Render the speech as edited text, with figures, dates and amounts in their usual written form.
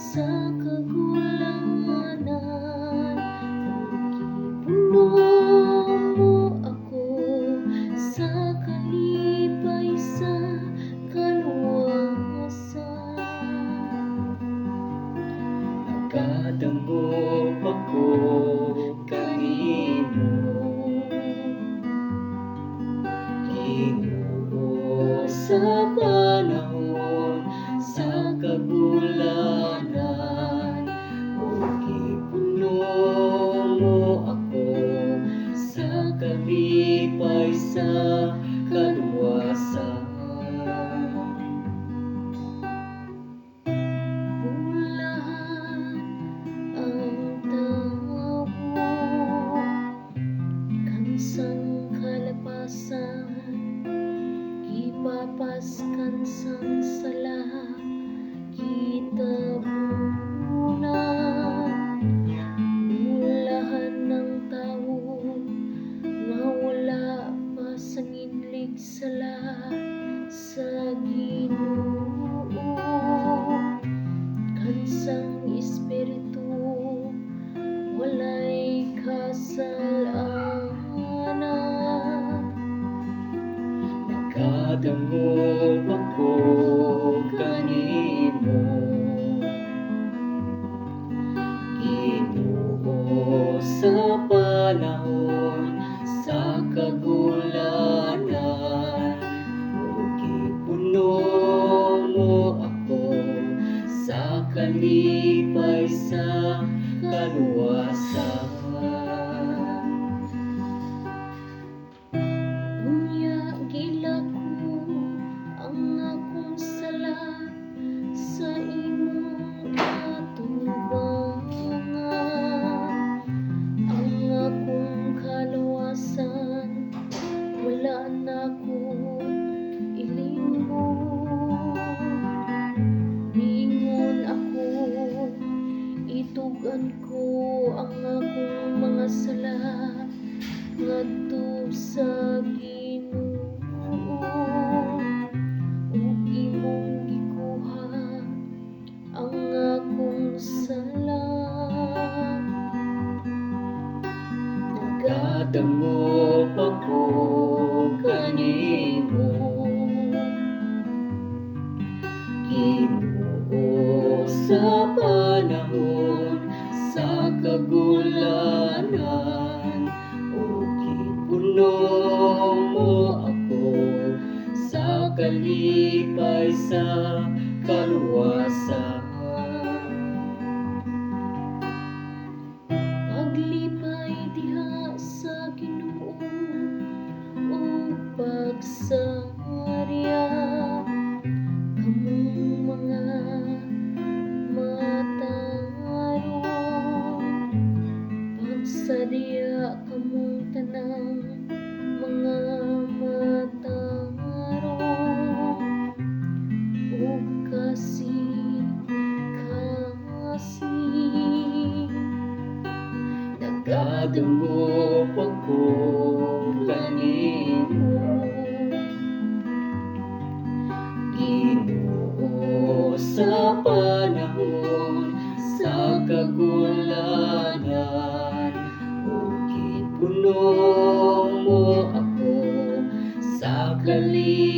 sa kagulanan, ipunong mo ako sa kalipay sa kaluwasan. Nagkadangop ako kanimo, Ginoo, sa panahon sa kagulanan, ug ipunong mo ako sa kalipay sa kaluwasan. Bulahan ang tawo, kansang kalapasan, ipapaskan sang sala, kitabunan. Bulahan ng tawo nga wala pa sa nginlig sala sa Ginoo, kansang espiritu walay kasalanan. Nagkadangop ako kanimo, Ginoo, sa panahon sa kagulanan, ug ipunong mo ako sa kalipay sa kaluwasan. Unya gilako ang akong sala sa imong atubangan, ang akong kaluwasan wala na ko ilimbo. Mingon ako, itugan ko ang akong mga sala ngadto sa Ginoo, ug imong gikuha ang akong sala. Nagkadangop ako kanimo, Ginoo, sa panahon sa kagulanan, ug ipunong mo ako sa kalipay sa kaluwasan. Paglipay diha sa Ginoo ug pagsarya, kamong mga matarong, pagsarya kamong tanang mga matarong, ug Nagkadangop ako kanimo, Ginoo, sa panahon sa kagulanan, ug ipunong mo ako sa kalipay